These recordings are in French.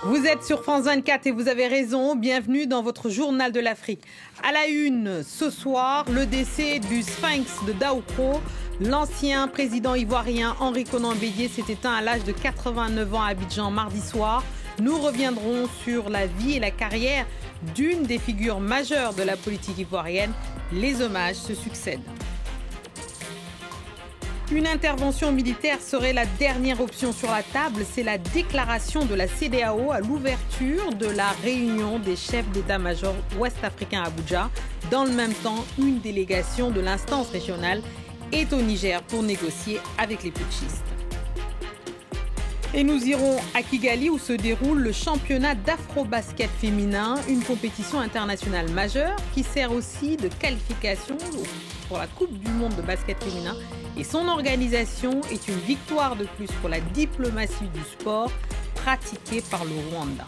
Vous êtes sur France 24 et vous avez raison. Bienvenue dans votre journal de l'Afrique. À la une, ce soir, le décès du Sphinx de Daoukro. L'ancien président ivoirien Henri Konan Bédié s'est éteint à l'âge de 89 ans à Abidjan mardi soir. Nous reviendrons sur la vie et la carrière d'une des figures majeures de la politique ivoirienne. Les hommages se succèdent. Une intervention militaire serait la dernière option sur la table. C'est la déclaration de la CEDEAO à l'ouverture de la réunion des chefs d'état-major ouest-africains à Abuja. Dans le même temps, une délégation de l'instance régionale est au Niger pour négocier avec les putschistes. Et nous irons à Kigali où se déroule le championnat d'afro-basket féminin, une compétition internationale majeure qui sert aussi de qualification pour la Coupe du monde de basket féminin. Et son organisation est une victoire de plus pour la diplomatie du sport pratiquée par le Rwanda.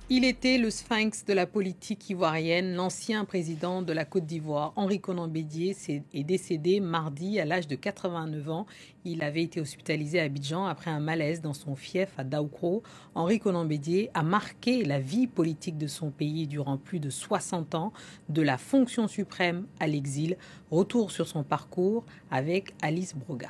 Il était le sphinx de la politique ivoirienne. L'ancien président de la Côte d'Ivoire, Henri Konan Bédié, est décédé mardi à l'âge de 89 ans. Il avait été hospitalisé à Abidjan après un malaise dans son fief à Daoukro. Henri Konan Bédié a marqué la vie politique de son pays durant plus de 60 ans, de la fonction suprême à l'exil. Retour sur son parcours avec Alice Broga.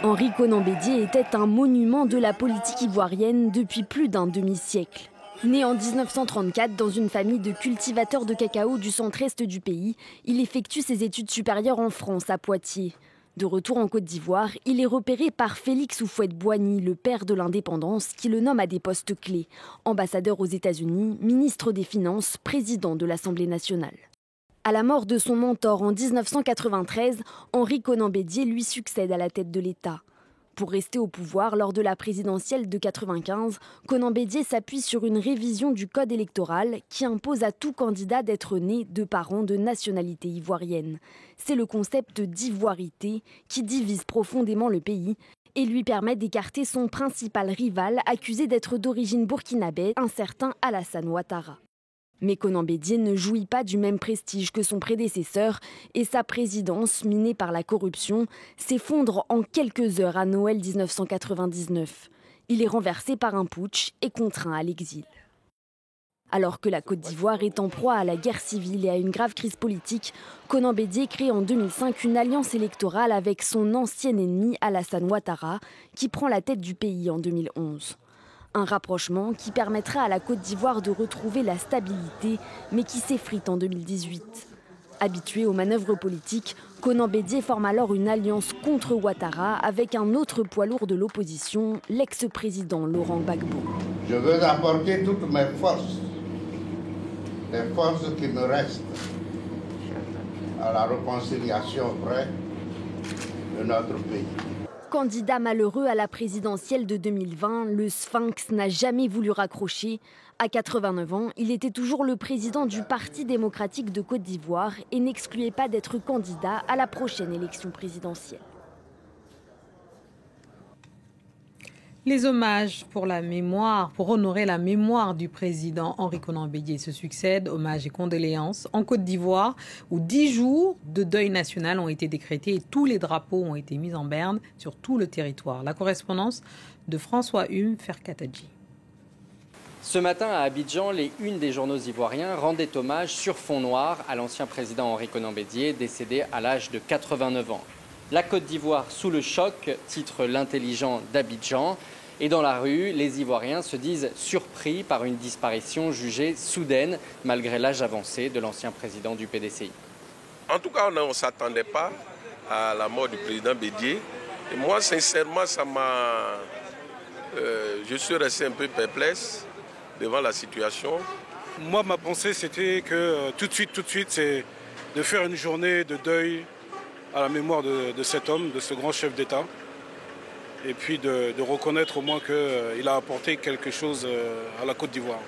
Henri Konan Bédié était un monument de la politique ivoirienne depuis plus d'un demi-siècle. Né en 1934 dans une famille de cultivateurs de cacao du centre-est du pays, il effectue ses études supérieures en France, à Poitiers. De retour en Côte d'Ivoire, il est repéré par Félix Houphouët-Boigny, le père de l'indépendance, qui le nomme à des postes clés. Ambassadeur aux États-Unis, ministre des Finances, président de l'Assemblée nationale. À la mort de son mentor en 1993, Henri Konan Bédié lui succède à la tête de l'État. Pour rester au pouvoir lors de la présidentielle de 1995, Konan Bédié s'appuie sur une révision du code électoral qui impose à tout candidat d'être né de parents de nationalité ivoirienne. C'est le concept d'ivoirité qui divise profondément le pays et lui permet d'écarter son principal rival accusé d'être d'origine burkinabé, un certain Alassane Ouattara. Mais Konan Bédié ne jouit pas du même prestige que son prédécesseur et sa présidence, minée par la corruption, s'effondre en quelques heures à Noël 1999. Il est renversé par un putsch et contraint à l'exil. Alors que la Côte d'Ivoire est en proie à la guerre civile et à une grave crise politique, Konan Bédié crée en 2005 une alliance électorale avec son ancien ennemi Alassane Ouattara, qui prend la tête du pays en 2011. Un rapprochement qui permettra à la Côte d'Ivoire de retrouver la stabilité, mais qui s'effrite en 2018. Habitué aux manœuvres politiques, Konan Bédié forme alors une alliance contre Ouattara avec un autre poids lourd de l'opposition, l'ex-président Laurent Gbagbo. Je veux apporter toutes mes forces, les forces qui me restent, à la réconciliation vraie de notre pays. Candidat malheureux à la présidentielle de 2020, le Sphinx n'a jamais voulu raccrocher. À 89 ans, il était toujours le président du Parti démocratique de Côte d'Ivoire et n'excluait pas d'être candidat à la prochaine élection présidentielle. Les hommages pour honorer la mémoire du président Henri Konan Bédié se succèdent, hommages et condoléances en Côte d'Ivoire où 10 jours de deuil national ont été décrétés et tous les drapeaux ont été mis en berne sur tout le territoire. La correspondance de François Hume Ferkatadji. Ce matin à Abidjan, les unes des journaux ivoiriens rendaient hommage sur fond noir à l'ancien président Henri Konan Bédié, décédé à l'âge de 89 ans. La Côte d'Ivoire sous le choc, titre l'intelligent d'Abidjan. Et dans la rue, les Ivoiriens se disent surpris par une disparition jugée soudaine, malgré l'âge avancé de l'ancien président du PDCI. En tout cas, on ne s'attendait pas à la mort du président Bédié. Et moi, sincèrement, je suis resté un peu perplexe devant la situation. Moi, ma pensée, c'était que tout de suite, c'est de faire une journée de deuil à la mémoire de cet homme, de ce grand chef d'État. Et puis de reconnaître au moins qu'il a apporté quelque chose à la Côte d'Ivoire.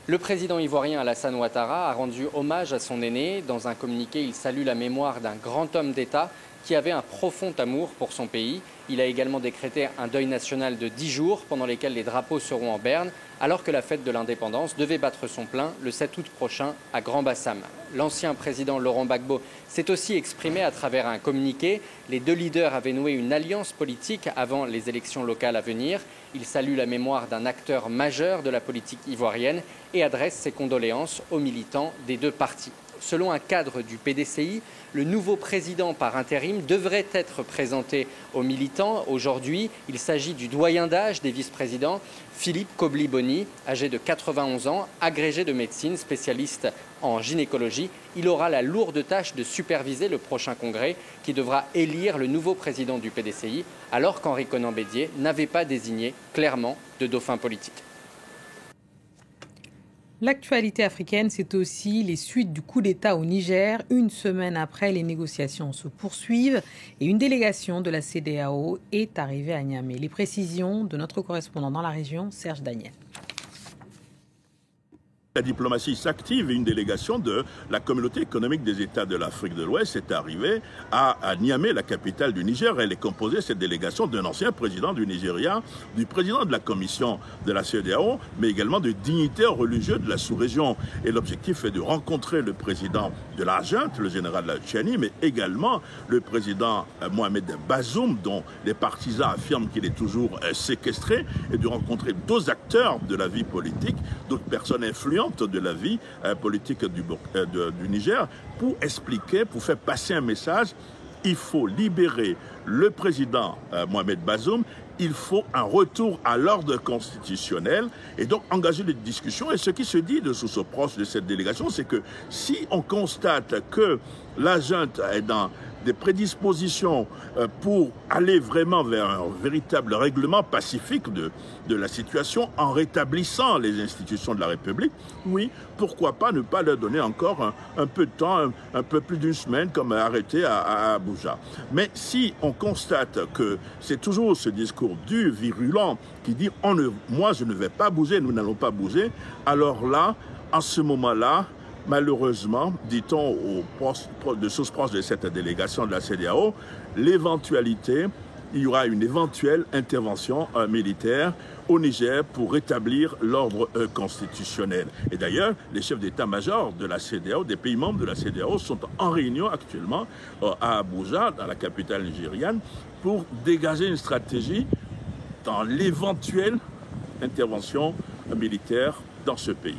Le président ivoirien Alassane Ouattara a rendu hommage à son aîné. Dans un communiqué, il salue la mémoire d'un grand homme d'État qui avait un profond amour pour son pays. Il a également décrété un deuil national de 10 jours pendant lesquels les drapeaux seront en berne, alors que la fête de l'indépendance devait battre son plein le 7 août prochain à Grand-Bassam. L'ancien président Laurent Gbagbo s'est aussi exprimé à travers un communiqué. Les deux leaders avaient noué une alliance politique avant les élections locales à venir. Il salue la mémoire d'un acteur majeur de la politique ivoirienne et adresse ses condoléances aux militants des deux partis. Selon un cadre du PDCI, le nouveau président par intérim devrait être présenté aux militants. Aujourd'hui, il s'agit du doyen d'âge des vice-présidents, Philippe Kobli-Boni, âgé de 91 ans, agrégé de médecine, spécialiste en gynécologie. Il aura la lourde tâche de superviser le prochain congrès qui devra élire le nouveau président du PDCI, alors qu'Henri Konan Bédié n'avait pas désigné clairement de dauphin politique. L'actualité africaine, c'est aussi les suites du coup d'État au Niger. Une semaine après, les négociations se poursuivent et une délégation de la CEDEAO est arrivée à Niamey. Les précisions de notre correspondant dans la région, Serge Daniel. La diplomatie s'active et une délégation de la communauté économique des États de l'Afrique de l'Ouest est arrivée à Niamey, la capitale du Niger. Elle est composée, cette délégation, d'un ancien président du Nigeria, du président de la commission de la CEDEAO, mais également de dignitaires religieux de la sous-région. Et l'objectif est de rencontrer le président de la junte, le général Tchiani, mais également le président Mohamed Bazoum, dont les partisans affirment qu'il est toujours séquestré, et de rencontrer d'autres acteurs de la vie politique, d'autres personnes influentes de la vie politique du Niger, pour expliquer, pour faire passer un message. Il faut libérer le président Mohamed Bazoum, il faut un retour à l'ordre constitutionnel et donc engager des discussions. Et ce qui se dit de sources proches de cette délégation, c'est que si on constate que la junte est dans des prédispositions pour aller vraiment vers un véritable règlement pacifique de la situation en rétablissant les institutions de la République, oui, pourquoi pas ne pas leur donner encore un peu de temps, un peu plus d'une semaine comme arrêté à Abuja. Mais si on constate que c'est toujours ce discours dur, virulent, qui dit moi je ne vais pas bouger, nous n'allons pas bouger, alors là, en ce moment-là, malheureusement, dit-on de sources proches de cette délégation de la CEDEAO, il y aura une éventuelle intervention militaire au Niger pour rétablir l'ordre constitutionnel. Et d'ailleurs, les chefs d'état-major de la CEDEAO, des pays membres de la CEDEAO, sont en réunion actuellement à Abuja, dans la capitale nigériane, pour dégager une stratégie dans l'éventuelle intervention militaire dans ce pays.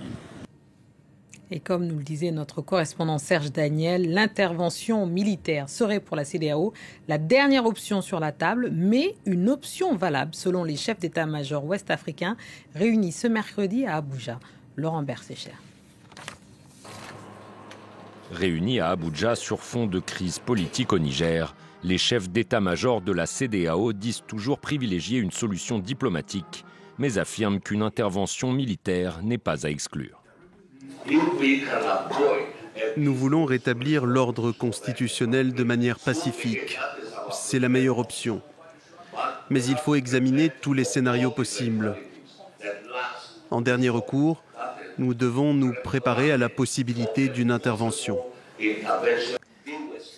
Et comme nous le disait notre correspondant Serge Daniel, l'intervention militaire serait pour la CEDEAO la dernière option sur la table, mais une option valable selon les chefs d'état-major ouest-africains réunis ce mercredi à Abuja. Laurent Bersécher. Réunis à Abuja sur fond de crise politique au Niger, les chefs d'état-major de la CEDEAO disent toujours privilégier une solution diplomatique, mais affirment qu'une intervention militaire n'est pas à exclure. Nous voulons rétablir l'ordre constitutionnel de manière pacifique. C'est la meilleure option. Mais il faut examiner tous les scénarios possibles. En dernier recours, nous devons nous préparer à la possibilité d'une intervention.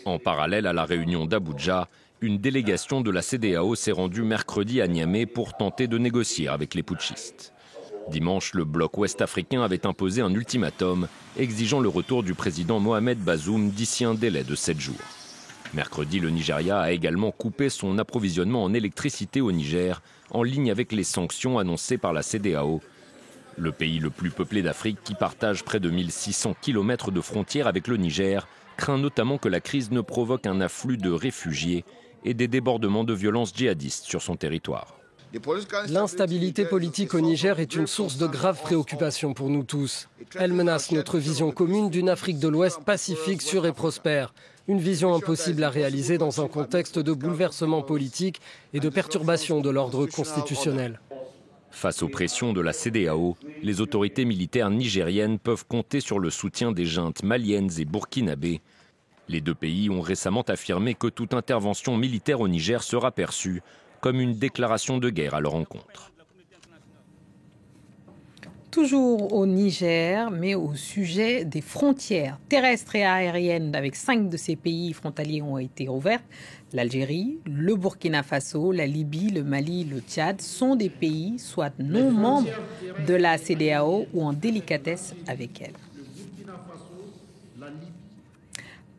En parallèle à la réunion d'Abuja, une délégation de la CEDEAO s'est rendue mercredi à Niamey pour tenter de négocier avec les putschistes. Dimanche, le bloc ouest-africain avait imposé un ultimatum exigeant le retour du président Mohamed Bazoum d'ici un délai de 7 jours. Mercredi, le Nigeria a également coupé son approvisionnement en électricité au Niger, en ligne avec les sanctions annoncées par la CEDEAO. Le pays le plus peuplé d'Afrique, qui partage près de 1600 km de frontières avec le Niger, craint notamment que la crise ne provoque un afflux de réfugiés et des débordements de violences djihadistes sur son territoire. L'instabilité politique au Niger est une source de graves préoccupations pour nous tous. Elle menace notre vision commune d'une Afrique de l'Ouest pacifique, sûre et prospère. Une vision impossible à réaliser dans un contexte de bouleversement politique et de perturbation de l'ordre constitutionnel. Face aux pressions de la CEDEAO, les autorités militaires nigériennes peuvent compter sur le soutien des juntes maliennes et burkinabées. Les deux pays ont récemment affirmé que toute intervention militaire au Niger sera perçue comme une déclaration de guerre à leur encontre. Toujours au Niger, mais au sujet des frontières terrestres et aériennes avec 5 de ces pays frontaliers ont été ouvertes. L'Algérie, le Burkina Faso, la Libye, le Mali, le Tchad sont des pays soit non membres de la CEDEAO ou en délicatesse avec elle.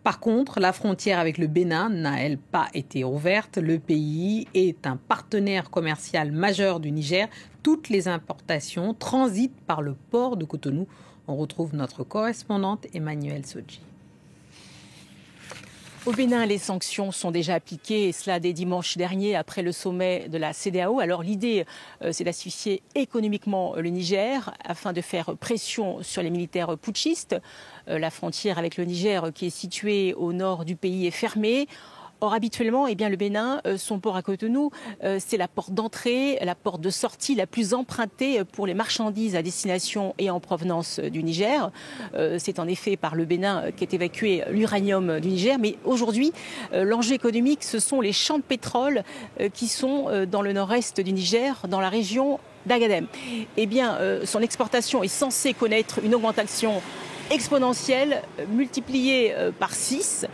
Par contre, la frontière avec le Bénin n'a, elle, pas été ouverte. Le pays est un partenaire commercial majeur du Niger. Toutes les importations transitent par le port de Cotonou. On retrouve notre correspondante Emmanuelle Sodji. Au Bénin, les sanctions sont déjà appliquées, et cela dès dimanche dernier après le sommet de la CEDEAO. Alors l'idée, c'est d'asphyxier économiquement le Niger afin de faire pression sur les militaires putschistes. La frontière avec le Niger, qui est située au nord du pays, est fermée. Or, habituellement, le Bénin, son port à Cotonou, c'est la porte d'entrée, la porte de sortie la plus empruntée pour les marchandises à destination et en provenance du Niger. C'est en effet par le Bénin qu'est évacué l'uranium du Niger. Mais aujourd'hui, l'enjeu économique, ce sont les champs de pétrole qui sont dans le nord-est du Niger, dans la région d'Agadem. Son exportation est censée connaître une augmentation exponentielle, multipliée par 6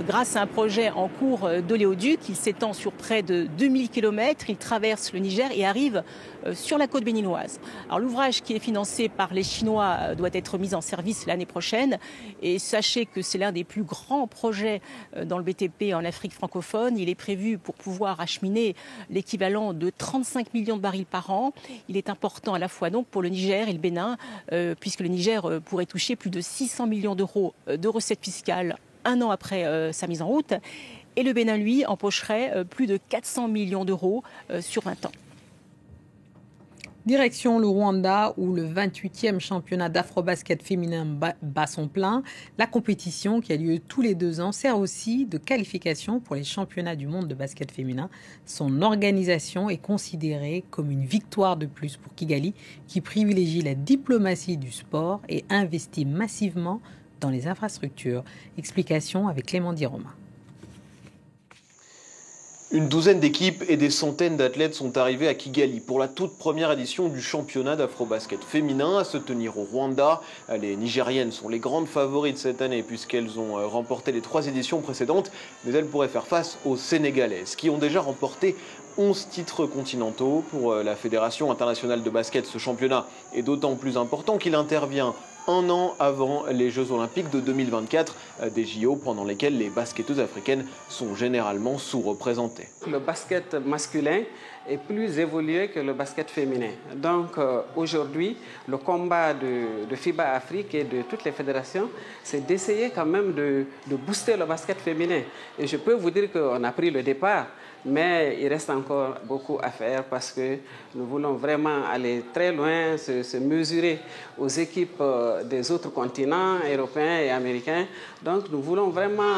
grâce à un projet en cours d'oléoduc. Il s'étend sur près de 2000 km, il traverse le Niger et arrive sur la côte béninoise. Alors l'ouvrage qui est financé par les Chinois doit être mis en service l'année prochaine et sachez que c'est l'un des plus grands projets dans le BTP en Afrique francophone. Il est prévu pour pouvoir acheminer l'équivalent de 35 millions de barils par an. Il est important à la fois donc pour le Niger et le Bénin puisque le Niger pourrait toucher plus de 600 millions d'euros de recettes fiscales un an après sa mise en route. Et le Bénin, lui, empocherait plus de 400 millions d'euros sur 20 ans. Direction le Rwanda, où le 28e championnat d'afro-basket féminin bat son plein. La compétition, qui a lieu tous les 2 ans, sert aussi de qualification pour les championnats du monde de basket féminin. Son organisation est considérée comme une victoire de plus pour Kigali, qui privilégie la diplomatie du sport et investit massivement dans les infrastructures. Explication avec Clément Diroma. Une douzaine d'équipes et des centaines d'athlètes sont arrivés à Kigali pour la toute première édition du championnat d'afro-basket féminin à se tenir au Rwanda. Les Nigériennes sont les grandes favorites cette année puisqu'elles ont remporté les 3 éditions précédentes, mais elles pourraient faire face aux Sénégalaises qui ont déjà remporté 11 titres continentaux. Pour la Fédération internationale de basket, ce championnat est d'autant plus important qu'il intervient 1 an avant les Jeux Olympiques de 2024, des JO pendant lesquels les basketteuses africaines sont généralement sous-représentées. Le basket masculin est plus évolué que le basket féminin. Donc aujourd'hui, le combat de FIBA Afrique et de toutes les fédérations, c'est d'essayer quand même de booster le basket féminin. Et je peux vous dire qu'on a pris le départ, mais il reste encore beaucoup à faire parce que nous voulons vraiment aller très loin, se mesurer aux équipes des autres continents, européens et américains. Donc nous voulons vraiment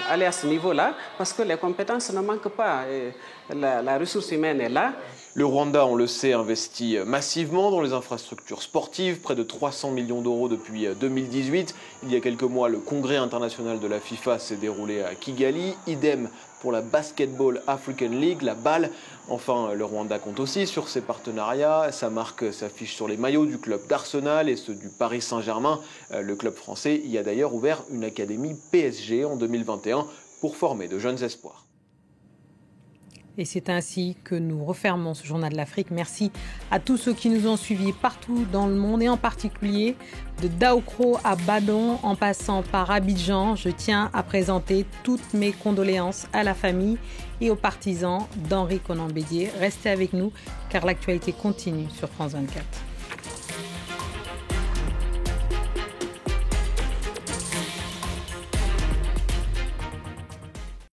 aller à ce niveau-là parce que les compétences ne manquent pas. Et la ressource humaine est là. Le Rwanda, on le sait, investit massivement dans les infrastructures sportives, près de 300 millions d'euros depuis 2018. Il y a quelques mois, le congrès international de la FIFA s'est déroulé à Kigali. Idem pour la Basketball African League, la BAL. Enfin, le Rwanda compte aussi sur ses partenariats. Sa marque s'affiche sur les maillots du club d'Arsenal et ceux du Paris Saint-Germain. Le club français y a d'ailleurs ouvert une académie PSG en 2021 pour former de jeunes espoirs. Et c'est ainsi que nous refermons ce journal de l'Afrique. Merci à tous ceux qui nous ont suivis partout dans le monde et en particulier de Daoukro à Badon en passant par Abidjan. Je tiens à présenter toutes mes condoléances à la famille et aux partisans d'Henri Konan Bédié. Restez avec nous car l'actualité continue sur France 24.